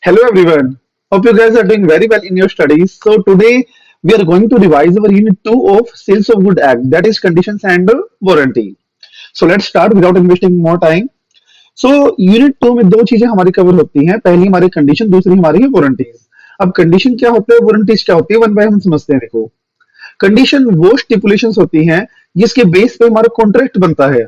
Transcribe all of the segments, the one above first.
Hello everyone. Hope you guys are doing very well in your studies. So today we are going to revise our unit 2 of Sales of Good Act, that is conditions and warranty. So let's start without investing more time. So unit 2 में दो चीजें हमारी cover होती हैं, पहली हमारी condition, दूसरी हमारी है वारंटीज। अब कंडीशन क्या होता है, वारंटीज क्या होती है, वन बाय हम समझते हैं। देखो, कंडीशन वो स्टिपुलेशंस होती हैं जिसके बेस पे हमारा कॉन्ट्रैक्ट बनता है।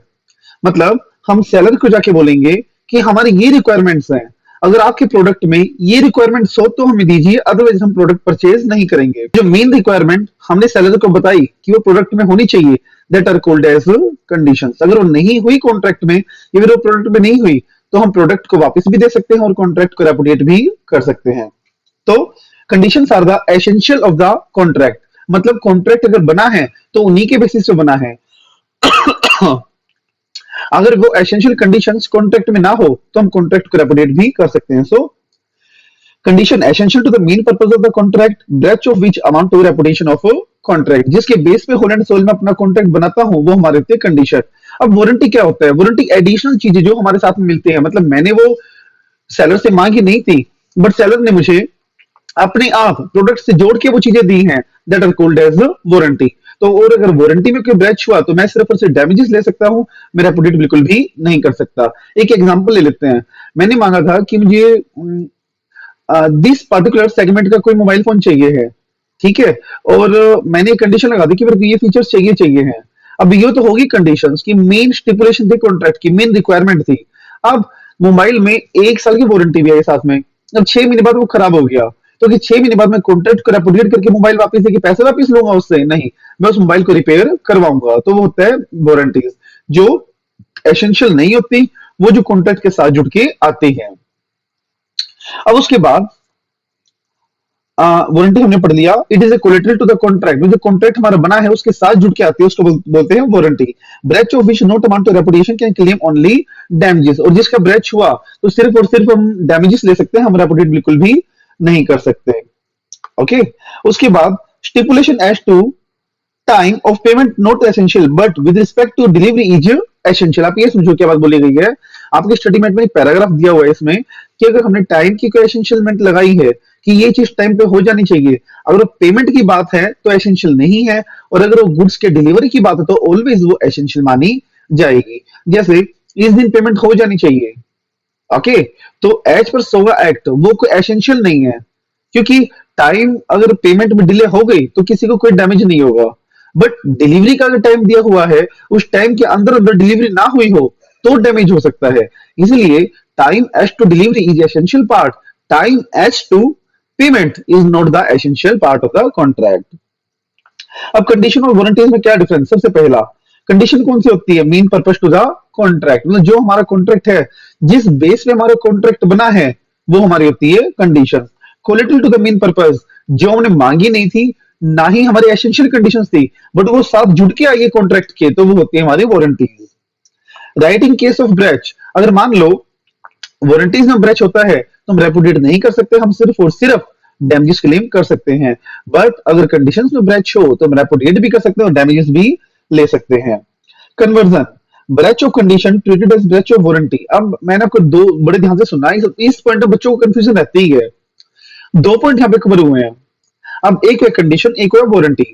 मतलब हम सेलर को जाके बोलेंगे कि हमारे ये रिक्वायरमेंट्स हैं, अगर आपके प्रोडक्ट में ये रिक्वायरमेंट्स हो तो हमें दीजिए, अदरवाइज हम प्रोडक्ट परचेज नहीं करेंगे। जो मेन रिक्वायरमेंट हमने सेलर को बताई कि वो प्रोडक्ट में होनी चाहिए, that are called as conditions. अगर वो नहीं हुई कॉन्ट्रैक्ट में या फिर वो प्रोडक्ट में नहीं हुई तो हम प्रोडक्ट को वापस भी दे सकते हैं और कॉन्ट्रैक्ट को रेपुडिएट भी कर सकते हैं। तो conditions are the essential of the contract. मतलब कॉन्ट्रैक्ट अगर बना है तो उन्हीं के बेसिस पे बना है। अगर वो एसेंशियल कंडीशंस कॉन्ट्रैक्ट में ना हो तो हम कॉन्ट्रैक्ट को रेपुडिएट भी कर सकते हैं। So condition essential to the main purpose of the contract, breach of which amount to reputation of contract. जिसके बेस पे होल एंड सोल में अपना कॉन्ट्रैक्ट बनाता हूं वो हमारे होते हैं कंडीशन। अब वारंटी क्या होता है? वारंटी एडिशनल चीजें जो हमारे साथ में मिलती है। मतलब मैंने वो सेलर से मांगी नहीं थी, बट सेलर ने मुझे अपने आप प्रोडक्ट से जोड़ के वो चीजें दी हैं, that are called as warranty. तो और अगर वारंटी में कोई ब्रेच हुआ तो मैं सिर्फ और सिर्फ डैमेजेस ले सकता हूं, मैं रेपुटेट बिल्कुल भी नहीं कर सकता। एक एग्जांपल ले लेते हैं। मैंने मांगा था कि मुझे दिस पर्टिकुलर सेगमेंट का कोई मोबाइल फोन चाहिए है, ठीक है, और मैंने कंडीशन लगा दी कि मेरे को ये फीचर्स चाहिए चाहिए हैं। अब ये तो होगी कंडीशंस की मेन स्टिपुलेशन थी, कॉन्ट्रैक्ट की मेन रिक्वायरमेंट थी। अब मोबाइल में 1 साल की वारंटी भी है साथ में। अब 6 महीने बाद वो खराब हो गया तो कि 6 महीने बाद मैं कॉन्ट्रैक्ट को रेपुडिएट करके मोबाइल वापस देके पैसे वापस लूंगा उससे? नहीं, मैं उस मोबाइल को रिपेयर करवाऊंगा। तो वो होता है वारंटीज, जो एसेंशियल नहीं होती, वो जो कॉन्ट्रैक्ट के साथ जुड़ के आती है। अब उसके बाद वारंटी हमने पढ़ लिया, it is a collateral to the contract. जो कॉन्ट्रैक्ट हमारा बना है उसके साथ जुड़ के आती है उसको बोलते हैं warranty. Breach of which not amount to reputation can claim only damages. और जिसका ब्रेच हुआ तो सिर्फ और सिर्फ हम डैमेजेस ले सकते हैं, हम रेपुटेट बिल्कुल भी नहीं कर सकते। ओके, उसके बाद stipulation as to time of payment not essential but with respect to delivery is essential. आप ये समझो क्या बात बोली गई है। आपके स्टेटमेंट में एक पैराग्राफ दिया हुआ है इसमें कि अगर हमने टाइम की कोई एसेंशियलमेंट लगाई है कि ये चीज टाइम पे हो जानी चाहिए, अगर वो पेमेंट की बात है तो एसेंशियल नहीं है, और अगर वो गुड्स के डिलीवरी की बात है तो ऑलवेज वो एसेंशियल मानी जाएगी। जैसे इस दिन पेमेंट हो जानी चाहिए, ओके, तो एज पर सोगा एक्ट वो कोई एसेंशियल नहीं है, क्योंकि टाइम अगर पेमेंट में डिले हो गई तो किसी को कोई डैमेज नहीं होगा। बट डिलीवरी का अगर टाइम दिया हुआ है, उस टाइम के अंदर अंदर डिलीवरी ना हुई हो तो डैमेज हो सकता है। इसलिए time as to delivery is essential part, time as to payment is not the essential part of the contract. अब कंडीशन और वारंटीज में क्या डिफरेंस? सबसे पहला, कंडीशन कौन सी होती है? Main purpose to the contract. मतलब जो हमारा कॉन्ट्रैक्ट है, जिस बेस पे हमारा कॉन्ट्रैक्ट बना है, वो हमारी होती है condition. Collateral to the main purpose, जो हमने मांगी नहीं थी, ना ही हमारी एसेंशियल कंडीशंस थी, बट वो साथ जुड़ के आई है कॉन्ट्रैक्ट के, तो वो होती है हमारी warranties. Right in case of breach, अगर मान लो वारंटीज में ब्रेच होता है तो हम रेपुडिएट नहीं कर सकते, हम सिर्फ और सिर्फ डैमेजेस क्लेम कर सकते हैं। बट अगर कंडीशंस में ब्रेच हो तो हम रेपुडिएट भी कर सकते हैं और डैमेजेस भी ले सकते हैं। Conversion, breach of condition treated as breach of warranty. अब मैंने आपको दो बड़े ध्यान से सुना, इस पॉइंट में बच्चों को कंफ्यूजन रहती ही है। दो पॉइंट यहाँ पे कवर हुए हैं। अब एक है कंडीशन, एक है वारंटी।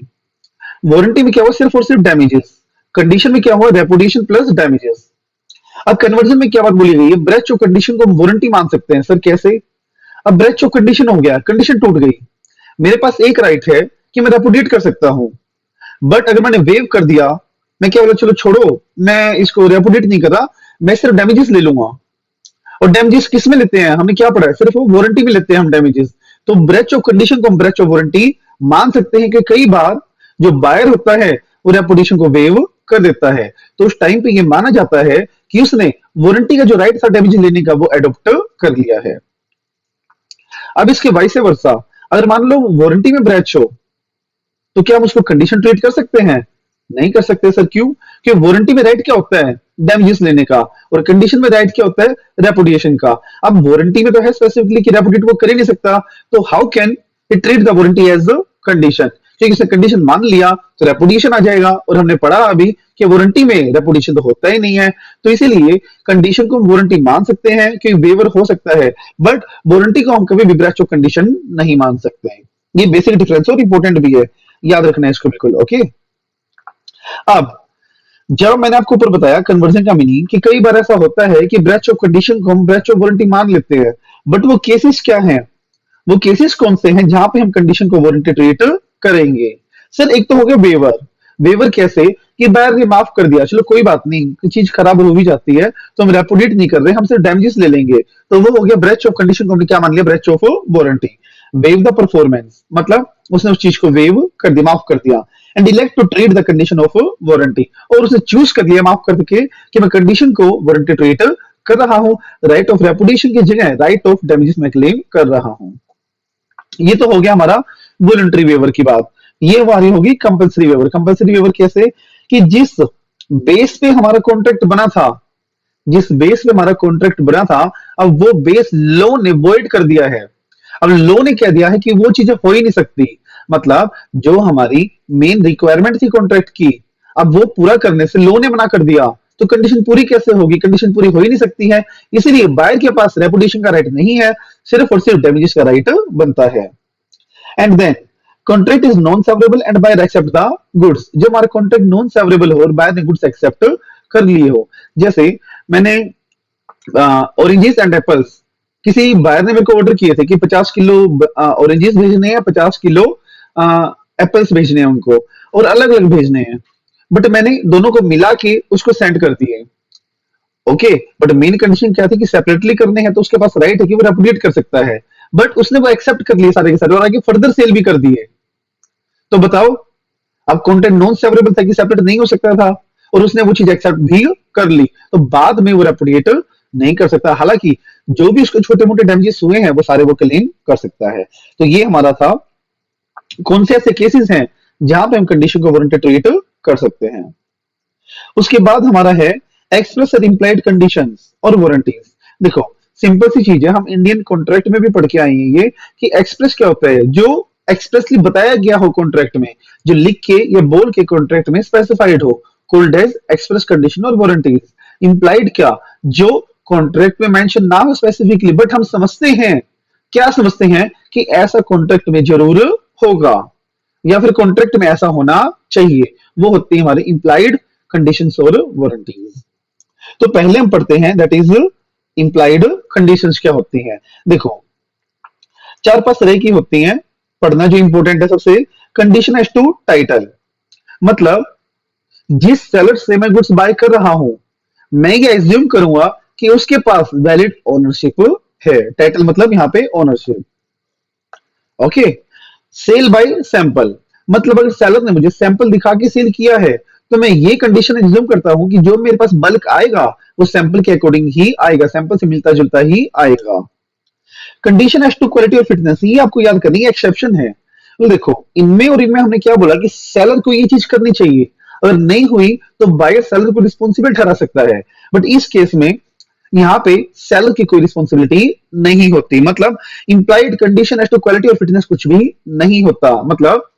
वारंटी में क्या हुआ? सिर्फ और सिर्फ डैमेजेस। कंडीशन में क्या हुआ? Reputation plus damages. अब कन्वर्जन में क्या बात बोली गई है? ब्रेच ऑफ कंडीशन को हम वारंटी मान सकते हैं। सर कैसे? अब ब्रेच ऑफ कंडीशन हो गया, कंडीशन टूट गई, मेरे पास एक राइट है कि मैं रेपुडिएट कर सकता हूं। बट अगर मैंने वेव कर दिया, मैं क्या बोला, चलो छोड़ो, मैं इसको रेपुडिएट नहीं कर रहा, मैं सिर्फ डैमेजेस ले लूंगा। और डैमेजेस किस में लेते हैं? हमने क्या पढ़ा है? सिर्फ वो वारंटी में लेते हैं हम डैमेजेस। तो ब्रेच ऑफ कंडीशन को हम ब्रेच ऑफ वारंटी मान सकते हैं कि कई बार जो बायर होता है वो रेपुटेशन को वेव कर देता है, तो उस टाइम पे ये माना जाता है कि उसने वारंटी का जो राइट था डैमेज लेने का वो एडॉप्ट कर लिया है। अब इसके वाइस वर्सा, अगर मान लो वारंटी में ब्रेच हो तो क्या हम उसको कंडीशन ट्रीट कर सकते हैं? नहीं कर सकते। सर क्यों? कि वारंटी में राइट क्या होता है? डैमेजेस लेने का, और कंडीशन में राइट क्या होता है? रेपुटेशन का। अब वारंटी में तो है स्पेसिफिकली कि रेपुटेट वो कर ही नहीं सकता, तो how can it treat the warranty as a condition? क्योंकि उसने कंडीशन मान लिया तो रेपुडिएशन आ जाएगा, और हमने पढ़ा अभी कि वारंटी में रेपुडिएशन तो होता ही नहीं है। तो इसीलिए कंडीशन को हम वारंटी मान सकते हैं कि वेवर हो सकता है, बट वारंटी को हम कभी भी ब्रेच ऑफ कंडीशन नहीं मान सकते हैं। ये बेसिक डिफरेंस और इंपॉर्टेंट भी है, याद रखना है इसको बिल्कुल। ओके, अब जब मैंने आपको ऊपर बताया कन्वर्जन का मीनिंग कि कई बार ऐसा होता है कि ब्रेच ऑफ कंडीशन को हम ब्रेच ऑफ वारंटी मान लेते हैं, बट वो केसेस क्या हैं, वो केसेस कौन से हैं जहां पे हम कंडीशन को वारंटी ट्रीट करेंगे। सर एक तो हो गया वेवर। वेवर कैसे कि बायर ने माफ कर दिया, चलो कोई बात नहीं, कोई चीज खराब हो भी जाती है तो हम रेपुडिएट नहीं कर रहे, हम सिर्फ डैमेजेस ले लेंगे, तो वो हो गया ब्रेच ऑफ कंडीशन को हमने क्या मान लिया, breach of warranty. Wave the performance मतलब उसने उस चीज को वेव कर दिया, माफ कर दिया। And elect to treat the condition of warranty, और उसने चूज कर लिया माफ करके कि मैं कंडीशन को वारंटी ट्रीट कर रहा हूं, राइट ऑफ रेपुडिएशन की जगह राइट ऑफ डैमेजेस में क्लेम कर रहा हूं। ये तो हो गया हमारा वॉलंटरी वेवर की बात। ये हमारी होगी कंपलसरी वेवर। कंपलसरी वेवर कैसे कि जिस बेस पे हमारा कॉन्ट्रैक्ट बना था, जिस बेस पे हमारा कॉन्ट्रैक्ट बना था, अब वो बेस लॉ ने वॉइड कर दिया है। अब लॉ ने कह दिया है कि वो चीजें हो ही नहीं सकती, मतलब जो हमारी मेन रिक्वायरमेंट थी कॉन्ट्रैक्ट की, अब वो पूरा करने से लॉ ने मना कर दिया, तो कंडीशन पूरी कैसे होगी, कंडीशन पूरी हो ही नहीं सकती है। इसीलिए बायर के पास रेपुडिएशन का राइट नहीं है, सिर्फ और सिर्फ डैमेजेस का राइट बनता है। And then contract is non favourable and buyer accept the goods, जब हमारा कॉन्ट्रैक्ट नॉन फेवरेबल हो और बायर ने गुड्स एक्सेप्ट कर लिए हो। जैसे मैंने ऑरेंजेस एंड एप्पल्स, किसी बायर ने मेरे को ऑर्डर किए थे कि 50 किलो ऑरेंजेस भेजने हैं, 50 किलो एप्पल्स भेजने हैं उनको, और अलग अलग भेजने हैं, बट मैंने दोनों को मिला के उसको सेंड कर दिए। ओके, बट मेन कंडीशन क्या थी कि सेपरेटली करने हैं, तो उसके पास राइट है कि वो रेपुडिएट कर सकता है, बट उसने वो एक्सेप्ट कर लिए सारे के सारे और आगे फर्दर सेल भी कर दिए। तो बताओ, अब कॉन्टेंट नॉन फेवरेबल था कि सेपरेट नहीं हो सकता था, और उसने वो चीज एक्सेप्ट भी कर ली, तो बाद में वो रेपुडिएट नहीं कर सकता। हालांकि जो भी उसके छोटे मोटे डैमेजेस हुए हैं वो सारे वो क्लेम कर सकता है। तो ये हमारा था कौन से ऐसे केसेस हैं जहां पे हम कंडीशन को वारंटी ट्रीट कर सकते हैं। उसके बाद हमारा है एक्सप्रेस और इंप्लाइड कंडीशंस और वारंटीज। देखो सिंपल सी चीज है, हम इंडियन कॉन्ट्रैक्ट में भी पढ़ के आए हैं ये कि एक्सप्रेस क्या होता है, जो एक्सप्रेसली बताया गया हो कॉन्ट्रैक्ट में, जो लिख के या बोल के कॉन्ट्रैक्ट में स्पेसिफाइड हो, कॉल्ड एज एक्सप्रेस कंडीशन और वारंटीज। इंप्लाइड क्या, जो कॉन्ट्रैक्ट में मेंशन ना हो स्पेसिफिकली, बट हम समझते हैं, क्या समझते हैं कि ऐसा कॉन्ट्रैक्ट में जरूर होगा, या फिर कॉन्ट्रैक्ट में ऐसा होना चाहिए, वो होती है हमारे इंप्लाइड कंडीशंस और वारंटीज। तो पहले हम पढ़ते हैं दैट इज इंप्लाइड कंडीशंस क्या होती हैं। देखो 4-5 तरह की होती हैं, पढ़ना जो इंपॉर्टेंट है सबसे, कंडीशन एज टू टाइटल, मतलब जिस सेलर से मैं गुड्स बाय कर रहा हूं, मैं ये एज्यूम करूंगा कि उसके पास वैलिड ओनरशिप है। टाइटल मतलब यहां पे ownership. Okay, sale by sample, मतलब अगर सेलर ने मुझे सैंपल दिखा के सेल किया है, तो मैं ये कंडीशन एज्यूम करता हूं कि जो मेरे पास बल्क आएगा वो सैंपल के अकॉर्डिंग ही आएगा, सैंपल से मिलता जुलता ही आएगा। कंडीशन एज टू क्वालिटी और फिटनेस, ये आपको याद करनी है, एक्सेप्शन है। तो देखो इनमें और इनमें हमने क्या बोला कि सेलर को ये चीज करनी चाहिए, अगर नहीं हुई तो बायर सेलर को रिस्पॉन्सिबल ठहरा सकता है, बट इस केस में यहाँ पे सेलर की कोई रिस्पॉन्सिबिलिटी नहीं होती। मतलब implied condition as to quality और फिटनेस कुछ भी नहीं होता, मतलब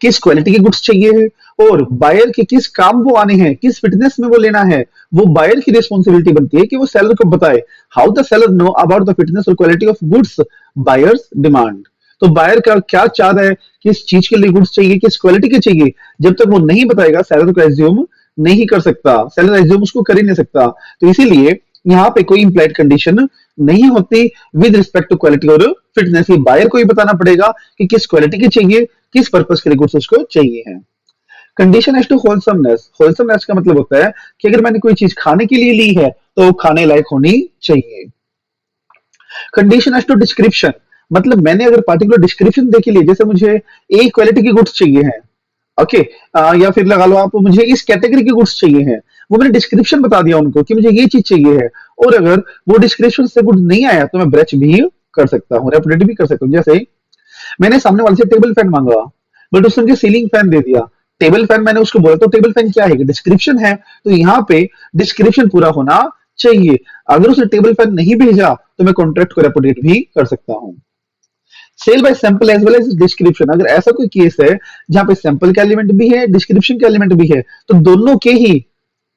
किस क्वालिटी के गुड्स चाहिए है और बायर के किस काम वो आने हैं, किस फिटनेस में वो लेना है, वो बायर की रिस्पॉन्सिबिलिटी बनती है कि वो सेलर को बताए। How the seller know about the fitness और quality of goods buyers demand, तो बायर का क्या चाह रहा है, किस चीज के लिए गुड्स चाहिए, किस क्वालिटी के चाहिए, जब तक वो नहीं बताएगा सेलर को एज्यूम नहीं कर सकता, सेलर एज्यूम उसको कर ही नहीं सकता। तो इसीलिए यहाँ पे कोई इंप्लाइड कंडीशन नहीं होती विद रिस्पेक्ट टू क्वालिटी और फिटनेस, ये बायर को ही बताना पड़ेगा कि किस क्वालिटी के चाहिए, किस पर्पस के लिए गुड्स उसको चाहिए है। Condition as to wholesomeness, wholesomeness का मतलब होता है कि अगर मैंने कोई चीज खाने के लिए ली है तो खाने लायक होनी चाहिए। कंडीशन एज टू डिस्क्रिप्शन, मतलब मैंने अगर पार्टिकुलर डिस्क्रिप्शन देखे लिए, जैसे मुझे एक क्वालिटी के गुड्स चाहिए हैं, ओके, या फिर लगा लो आप मुझे इस कैटेगरी के गुड्स चाहिए हैं, वो मैंने डिस्क्रिप्शन बता दिया उनको कि मुझे ये चीज चाहिए है, और अगर वो डिस्क्रिप्शन से गुड नहीं आया तो मैं ब्रेच भी कर सकता हूँ, रेपुटेट भी कर सकता हूँ। जैसे मैंने सामने वाले से टेबल फैन मांगा, बट उसने मुझे सीलिंग फैन दे दिया। टेबल फैन मैंने उसको बोला तो टेबल फैन क्या है, डिस्क्रिप्शन है, तो यहाँ पे डिस्क्रिप्शन पूरा होना चाहिए। अगर उसने टेबल फैन नहीं भेजा तो मैं कॉन्ट्रैक्ट को रेपुटेट भी कर सकता हूँ। Sale by sample as well as description, अगर ऐसा कोई केस है जहां पे सैंपल का एलिमेंट भी है, डिस्क्रिप्शन का एलिमेंट भी है, तो दोनों के ही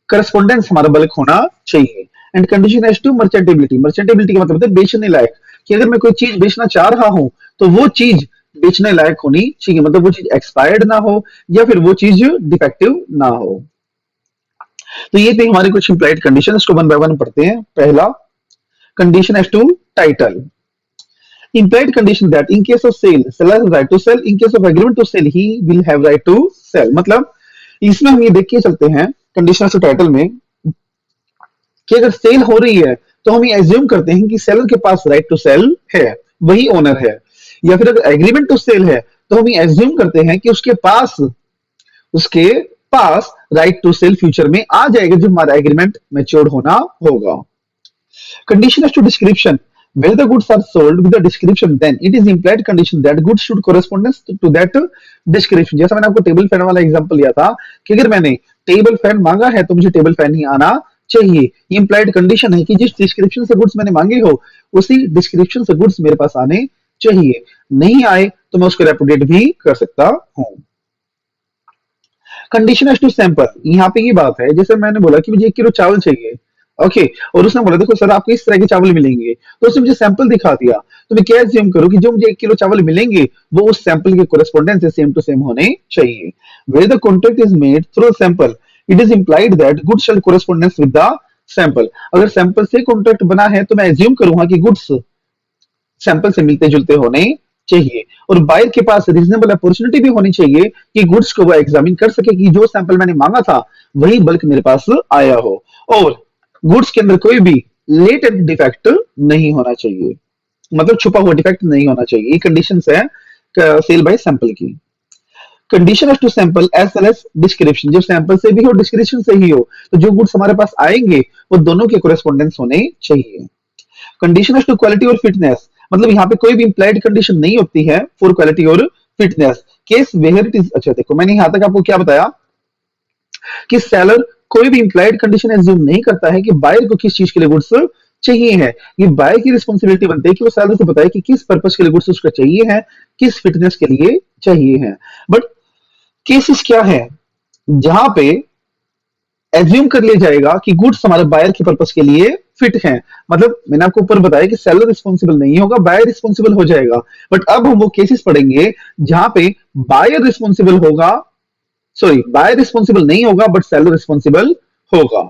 करस्पॉन्डेंस हमारा बल्क होना चाहिए। And condition as to merchantability, मर्चेंटेबिलिटी का मतलब है बेचने लायक, कि अगर मैं कोई चीज बेचना चाह रहा हूं तो वो चीज बेचने लायक होनी चाहिए, मतलब वो चीज एक्सपायर्ड ना हो या फिर वो चीज डिफेक्टिव ना हो। तो ये थे हमारे कुछ इंप्लाइड कंडीशन, इसको वन बाय वन पढ़ते हैं। पहला, condition as to title. Implied condition that in case of sale, seller has right to sell. In case of agreement to sell, he will have right to sell. मतलब इसमें हम ये देख के चलते हैं कंडीशन टू टाइटल में कि अगर सेल हो रही है तो हम ये एज्यूम करते हैं कि सेलर के पास राइट टू सेल है, वही ओनर है। या फिर अगर एग्रीमेंट टू सेल है तो हम ये एज्यूम करते हैं कि उसके पास राइट टू सेल फ्यूचर में आ जाएगा जब हमारा एग्रीमेंट मैच्योर होना होगा। Condition as to description. Where the goods are sold with the description, then it is implied condition that goods should correspondence to that description. जैसा मैंने आपको टेबल फैन वाला एग्जांपल लिया था कि अगर मैंने टेबल फैन मांगा है तो मुझे टेबल फैन ही आना चाहिए। इम्प्लाइड कंडीशन है कि जिस डिस्क्रिप्शन से गुड्स मैंने मांगे हो उसी डिस्क्रिप्शन से गुड्स मेरे पास आने चाहिए, नहीं आए तो मैं उसको रेपुडिएट भी कर सकता हूँ। कंडीशन एज टू सैंपल, यहाँ पे ये बात है जैसे मैंने बोला कि मुझे 1 किलो चावल चाहिए, ओके और उसने बोला देखो सर आपको इस तरह के चावल मिलेंगे, तो उसने मुझे सैंपल दिखा दिया, तो मैं क्या एज्यूम करूं कि जो मुझे 1 किलो चावल मिलेंगे वो उस सैंपल के कोरेस्पोंडेंस से सेम टू सेम होने चाहिए। Where the contract is made through sample, it is implied that goods shall correspondence with the sample. अगर सैंपल से कॉन्ट्रैक्ट बना है तो मैं एज्यूम करूंगा कि गुड्स सैंपल से मिलते जुलते होने चाहिए, और बायर के पास रीजनेबल अपॉर्चुनिटी भी होनी चाहिए कि गुड्स को वो एग्जामिन कर सके कि जो सैंपल मैंने मांगा था वही बल्क मेरे पास आया हो, और गुड्स के अंदर कोई भी लेटेंट डिफेक्ट नहीं होना चाहिए, मतलब छुपा हुआ डिफेक्ट नहीं होना चाहिए। ये कंडीशंस है सेल बाय सैंपल की। Condition as to sample as well as description, जब सैंपल से भी हो डिस्क्रिप्शन से ही हो तो जो गुड्स हमारे पास आएंगे वो दोनों के कोरेस्पोंडेंस होने चाहिए। कंडीशन एज टू क्वालिटी और फिटनेस, मतलब यहाँ पे कोई भी इंप्लाइड कंडीशन नहीं होती है फॉर क्वालिटी और fitness. Case where it is, अच्छा देखो मैंने यहां तक आपको क्या बताया कि सेलर कोई भी इंप्लाइड कंडीशन एज्यूम नहीं करता है कि बायर को किस चीज के लिए गुड्स चाहिए है, ये बायर की रिस्पॉन्सिबिलिटी बनती है कि वो सेलर से बताए कि किस पर्पस के लिए गुड्स उसका चाहिए है, किस फिटनेस के लिए चाहिए है। बट केसेस क्या है जहां पे एज्यूम कर लिया जाएगा कि गुड्स हमारे बायर के पर्पस के लिए फिट हैं, मतलब मैंने आपको ऊपर बताया कि सेलर रिस्पॉन्सिबल नहीं होगा, बायर रिस्पॉन्सिबल हो जाएगा। बट अब हम वो केसेस पढ़ेंगे जहां पे बायर रिस्पॉन्सिबल होगा, सॉरी बायर रिस्पॉन्सिबल नहीं होगा बट सेलर रिस्पॉन्सिबल होगा,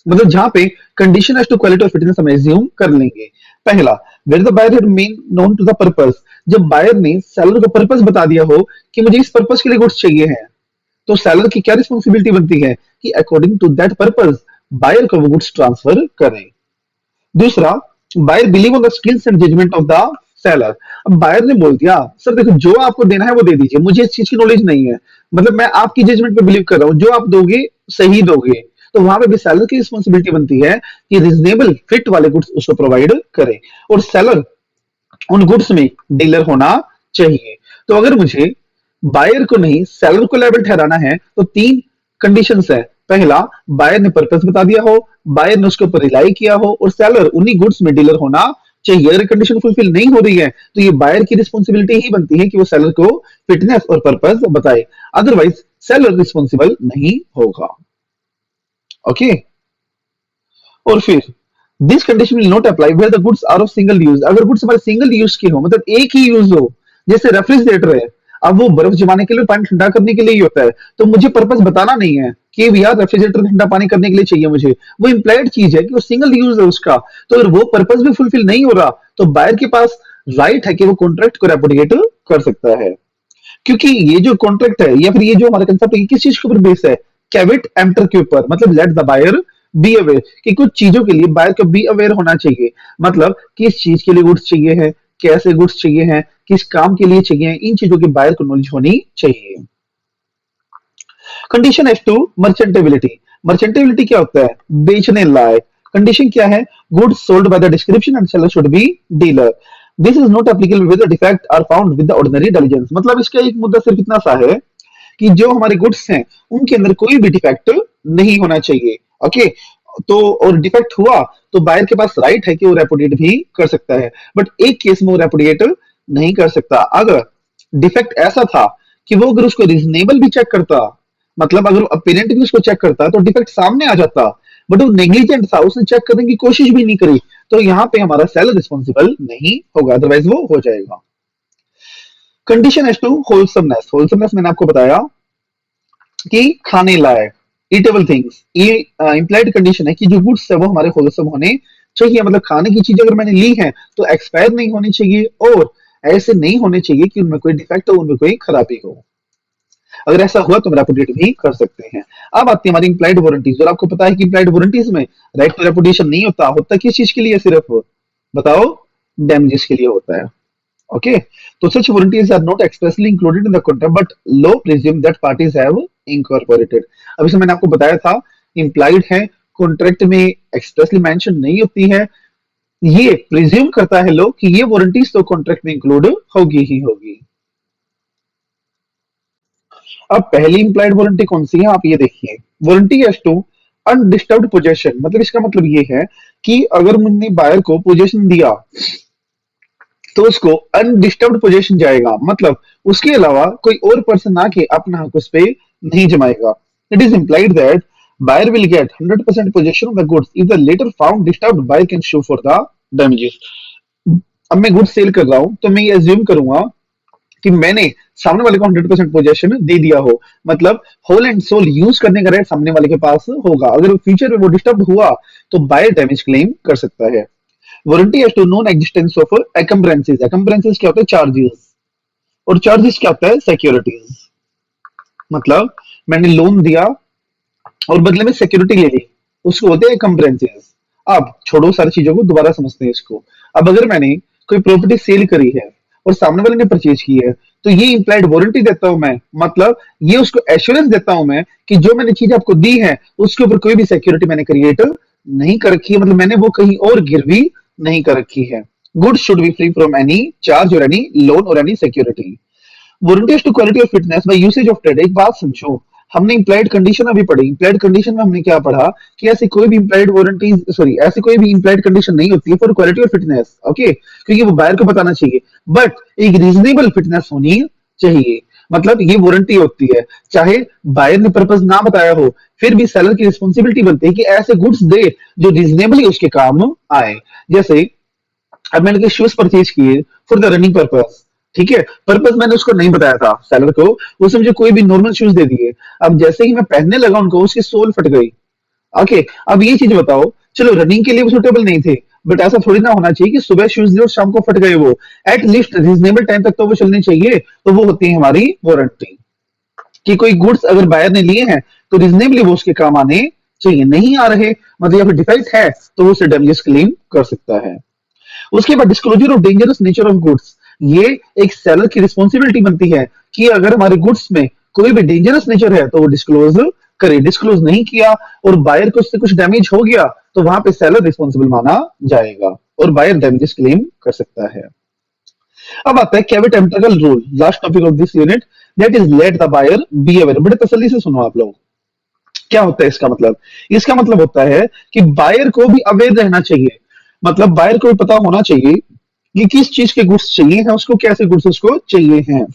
मतलब जहां पे कंडीशन एज टू क्वालिटी और फिटनेस हम एज्यूम कर लेंगे। पहला, where the buyer had made known to the purpose, जब बायर ने सेलर को पर्पस बता दिया हो कि मुझे इस पर्पस के लिए गुड्स चाहिए है, तो सेलर की क्या रिस्पॉन्सिबिलिटी बनती है कि according to that purpose buyer को वो गुड्स ट्रांसफर करें। दूसरा, buyer believe on the skills and judgement of the seller, अब बायर ने बोल दिया सर देखो जो आपको देना है वो दे दीजिए, मुझे इस चीज की नॉलेज नहीं है, मतलब मैं आपकी जजमेंट पे बिलीव कर रहा हूं, जो आप दोगे सही दोगे, तो वहां पे भी सेलर की रिस्पॉन्सिबिलिटी बनती है कि रीजनेबल फिट वाले गुड्स उसको प्रोवाइड करे, और सेलर उन गुड्स में डीलर होना चाहिए। तो अगर मुझे बायर को नहीं सेलर को लेवल ठहराना है तो 3 कंडीशंस है। पहला, बायर ने पर्पस बता दिया हो, बायर ने उसके ऊपर रिलाई किया हो, और सेलर उन्हीं गुड्स में डीलर होना चाहिए। अगर कंडीशन फुलफिल नहीं हो रही है तो ये बायर की रिस्पॉन्सिबिलिटी ही बनती है कि वो सेलर को फिटनेस और पर्पस बताए, अदरवाइज सेलर रिस्पॉन्सिबल नहीं होगा। ओके और फिर this condition will not apply where the goods are of single use, अगर गुड्स हमारे सिंगल यूज के हो, मतलब एक ही यूज हो, जैसे रेफ्रिजरेटर है, अब वो बर्फ जमाने के लिए पानी ठंडा करने के लिए ही होता है, तो मुझे पर्पस बताना नहीं है कि भैया रेफ्रिजरेटर ठंडा पानी करने के लिए चाहिए मुझे, वो इंप्लाइड चीज है कि वो सिंगल यूज है उसका, तो अगर वो पर्पस भी फुलफिल नहीं हो रहा तो बायर के पास राइट है कि वो कॉन्ट्रैक्ट को रेपुडिएट कर सकता है। क्योंकि ये जो कॉन्ट्रैक्ट है या फिर ये जो हमारा कंसेप्ट है किस चीज के ऊपर बेस है, कैविट एम्प्टर के ऊपर, मतलब let the buyer be aware, कि कुछ चीजों के लिए बायर को बी अवेयर होना चाहिए, मतलब किस चीज के लिए गुड्स चाहिए है, कैसे गुड्स चाहिए हैं, किस काम के लिए चाहिए, इन चीजों की बायर को नॉलेज होनी चाहिए। Condition as to merchantability, merchantability क्या होता है, बेचने लायक। कंडीशन क्या है, goods sold by the description and seller should be dealer. This is not applicable with the defect are found with the ordinary diligence, मतलब इसका एक मुद्दा सिर्फ इतना सा है कि जो हमारे गुड्स हैं उनके अंदर कोई भी डिफेक्ट नहीं होना चाहिए। ओके तो और डिफेक्ट हुआ तो बायर के पास राइट है कि वो रेपुडिएट भी कर सकता है, बट एक केस में वो रेपुडिएट नहीं कर सकता। अगर डिफेक्ट ऐसा था कि वो अगर उसको रीजनेबल भी चेक करता, मतलब अगर अपेरेंट भी उसको चेक करता तो डिफेक्ट सामने आ जाता, बट वो नेग्लिजेंट था, उसने चेक करने की कोशिश भी नहीं करी, तो यहाँ पे हमारा सेलर रिस्पॉन्सिबल नहीं होगा, अदरवाइज वो हो जाएगा। Condition as to wholesomeness, wholesomeness मैंने आपको बताया कि खाने लायक, ईटेबल थिंग्स, ये इंप्लाइड कंडीशन है कि जो गुड्स है वो हमारे होलसम होने चाहिए, मतलब खाने की चीजें अगर मैंने ली है तो एक्सपायर नहीं होनी चाहिए और ऐसे नहीं होने चाहिए कि उनमें कोई डिफेक्ट हो, उनमें कोई खराबी हो। अगर ऐसा हुआ तो हम रेपुटेट भी कर सकते हैं। अब आती है हमारी इंप्लाइड वारंटीज, और आपको पता है कि इंप्लाइड वारंटीज में राइट टू रेपुटेशन नहीं होता, होता किस चीज के लिए सिर्फ, बताओ, डैमेजेस के लिए होता है। ओके, तो such warranties are not expressly included in the contract but law presume that parties have incorporated। अभी से मैंने आपको बताया था implied है, कॉन्ट्रैक्ट में एक्सप्रेसली मेंशन नहीं होती है, ये प्रिज्यूम करता है लो कि ये वारंटीज तो कॉन्ट्रैक्ट में इंक्लूड होगी ही होगी। अब पहली इंप्लाइड वारंटी कौन सी है, आप ये देखिए, warranty as to undisturbed possession, मतलब इसका मतलब ये है कि अगर मैंने बायर को पोजेशन दिया तो उसको अनडिस्टर्ब्ड पोजीशन जाएगा, मतलब उसके अलावा कोई और पर्सन आके अपना हक उस पे नहीं जमाएगा। It is implied that buyer will get 100% possession of the goods if the later found disturbed buyer can sue for the damages। अब मैं गुड्स सेल कर रहा हूं तो मैं ये एज्यूम करूंगा कि मैंने सामने वाले को 100% पोजेशन दे दिया हो, मतलब होल एंड सोल यूज करने का राइट सामने वाले के पास होगा, अगर फ्यूचर में वो डिस्टर्ब हुआ तो बायर डैमेज क्लेम कर सकता है। Warranty has to non existence of encumbrances, encumbrances क्या होता है, चार्जेस, और चार्जेस क्या होता है, सिक्योरिटीज, मतलब मैंने लोन दिया और बदले में सिक्योरिटी ले ली, उसको बोलते हैं एकम्ब्रेंसेस। अब छोड़ो सारी चीजों को, दोबारा समझते हैं इसको। अब अगर मैंने कोई प्रॉपर्टी सेल करी है और सामने वाले ने परचेज की है, तो ये इंप्लाइड वारंटी देता हूं मैं, मतलब ये उसको एश्योरेंस देता हूं मैं कि जो मैंने चीज आपको दी है उसके ऊपर कोई भी सिक्योरिटी मैंने क्रिएट नहीं कर रखी है, मतलब मैंने वो कहीं और गिरवी नहीं कर रखी है। Good should be free from any charge और एनी लोन और any security. Warranties to quality of fitness by usage of trade, एक बात समझो, हमने इंप्लाइड कंडीशन अभी पढ़ी, इंप्लाइड कंडीशन में हमने क्या पढ़ा कि ऐसी कोई भी इंप्लाइड वारंटीज, सॉरी, ऐसी कोई भी इंप्लाइड कंडीशन नहीं होती है फॉर क्वालिटी और फिटनेस, ओके, क्योंकि वो बायर को बताना चाहिए, बट एक रीजनेबल फिटनेस होनी चाहिए, मतलब ये वारंटी होती है, चाहे बायर ने पर्पस ना बताया हो फिर भी सेलर की रिस्पॉन्सिबिलिटी बनती है कि ऐसे गुड्स दे जो रीजनेबली उसके काम आए। जैसे अब मैंने शूज परचेज किए फॉर द रनिंग पर्पस, ठीक है, पर्पस मैंने उसको नहीं बताया था सेलर को, उसने मुझे कोई भी नॉर्मल शूज दे दिए, अब जैसे ही मैं पहनने लगा उनको उसकी सोल फट गई। ओके, अब ये चीज बताओ, चलो रनिंग के लिए वो सुटेबल नहीं थे, बट ऐसा थोड़ी ना होना चाहिए कि सुबह शूज लिए और शाम को फट गए, वो एटलीस्ट रीजनेबल टाइम तक तो वो चलने चाहिए, तो वो होती है हमारी वारंटी, कि कोई गुड्स अगर बायर ने लिए हैं तो रीजनेबली वो उसके काम आने चाहिए, नहीं आ रहे मतलब या फिर डिफेक्ट है तो वो उसे डैमेजेस क्लेम कर सकता है। उसके बाद disclosure of dangerous nature of goods, ये एक सेलर की रिस्पॉन्सिबिलिटी बनती है कि अगर हमारे गुड्स में कोई भी डेंजरस नेचर है तो वो डिस्क्लोज करे, डिस्क्लोज नहीं किया और बायर को उससे कुछ डैमेज हो गया तो वहां पे सेलर रिस्पॉन्सिबल माना जाएगा और बायर डैमेजेस क्लेम कर सकता है। अब आता है caveat empirical rule, last topic of this unit, that is let the buyer be aware. बड़े तसल्ली से सुनो आप लोग, क्या होता है इसका मतलब, इसका मतलब होता है कि बायर को भी अवेयर रहना चाहिए, मतलब बायर को भी पता होना चाहिए कि किस चीज के गुड्स चाहिए हैं उसको, कैसे गुड्स उसको चाहिए हैं,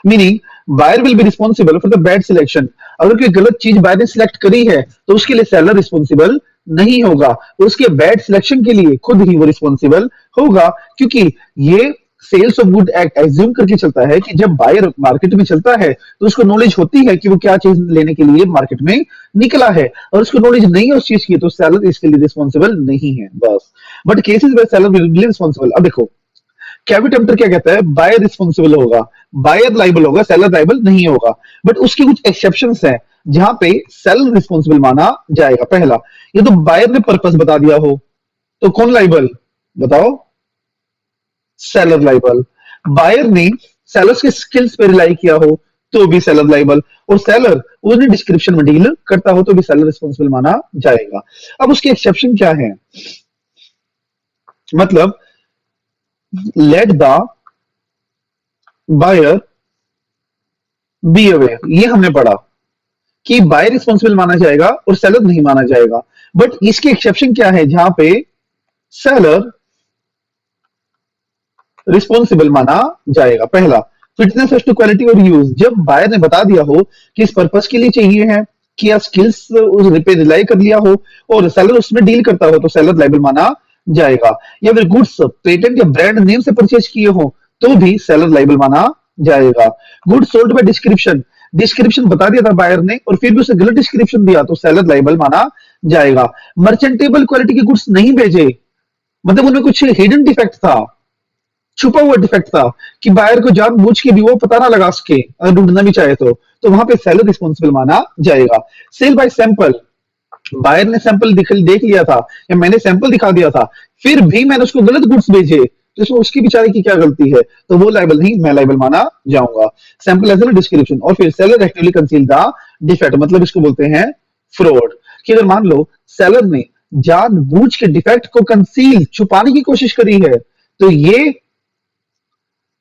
meaning buyer will be responsible for the bad selection, अगर कोई गलत चीज बायर ने सिलेक्ट करी है तो उसके लिए सेलर रिस्पॉन्सिबल नहीं होगा, उसके बैड सिलेक्शन के लिए खुद ही वो रिस्पॉन्सिबल होगा, क्योंकि ये sales of good act assume करके चलता है कि जब बायर मार्केट में चलता है तो उसको नॉलेज होती है कि वो क्या चीज लेने के लिए मार्केट में निकला है, और उसको नॉलेज नहीं है उस चीज की तो सेलर इसके लिए रिस्पॉन्सिबल नहीं है बस। But cases where seller will be responsible, अब देखो कैविट एम्पर क्या कहता है, बायर रिस्पॉन्सिबल होगा, बायर लाइबल होगा, सेलर लाइबल नहीं होगा, बट उसकी कुछ एक्सेप्शंस हैं जहां पे सेलर रिस्पॉन्सिबल माना जाएगा। पहला, ये तो बायर ने पर्पस बता दिया हो तो कौन लाइबल, बताओ, सेलर लाइबल। बायर ने सेलर्स के स्किल्स पे रिलाई किया हो तो भी सेलर लाइबल, और सेलर उसने डिस्क्रिप्शन में डील करता हो तो भी सेलर रिस्पॉन्सिबल माना जाएगा। अब उसके एक्सेप्शन क्या है, मतलब let the buyer be aware, ये हमने पढ़ा कि बायर रिस्पॉन्सिबल माना जाएगा और सेलर नहीं माना जाएगा, बट इसके एक्सेप्शन क्या है जहां पे सेलर रिस्पॉन्सिबल माना जाएगा। पहला, फिटनेस एज टू क्वालिटी और यूज, जब बायर ने बता दिया हो कि इस पर्पस के लिए चाहिए है, कि या स्किल्स उस पे रिलाई कर लिया हो और सेलर उसमें डील करता हो, तो सेलर लाइबल माना जाएगा। या फिर गुड्स पेटेंट या ब्रांड नेम से परचेज किए हो तो भी सेलर लाइबल माना जाएगा। Goods sold bye description, description बता दिया था बायर ने और फिर भी उसे गलत डिस्क्रिप्शन दिया तो सेलर लाइबल माना जाएगा। मर्चेंटेबल क्वालिटी के गुड्स नहीं भेजे, मतलब उनमें कुछ हिडन डिफेक्ट था, छुपा हुआ डिफेक्ट था कि बायर को जानबूझ के भी वो पता ना लगा सके अगर ढूंढना भी चाहे तो वहां पे सेलर रिस्पॉन्सिबल माना जाएगा। सेल बाय सैंपल, बायर ने सैंपल देख लिया था या मैंने सैंपल दिखा दिया था फिर भी मैंने उसको गलत गुड्स भेजे, तो इसमें उसकी बेचारे की क्या गलती है, तो वो लाइबल नहीं, मैं लाइबल माना जाऊंगा। Sample as well description. और फिर seller actively conceal the defect, मतलब इसको बोलते हैं फ्रॉड। कि अगर मान लो सेलर ने जानबूझ के डिफेक्ट को कंसील छुपाने की कोशिश करी है तो ये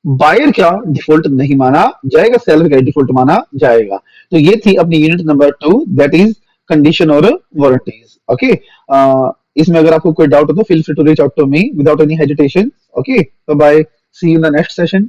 बायर क्या डिफॉल्ट नहीं माना जाएगा, सेलर का डिफॉल्ट माना जाएगा। तो ये थी अपनी unit number 2, that is condition और वारंटीज। ओके, इसमें अगर आपको कोई डाउट हो तो feel free to reach out to me without any hesitation. Okay, bye, see you in the next session.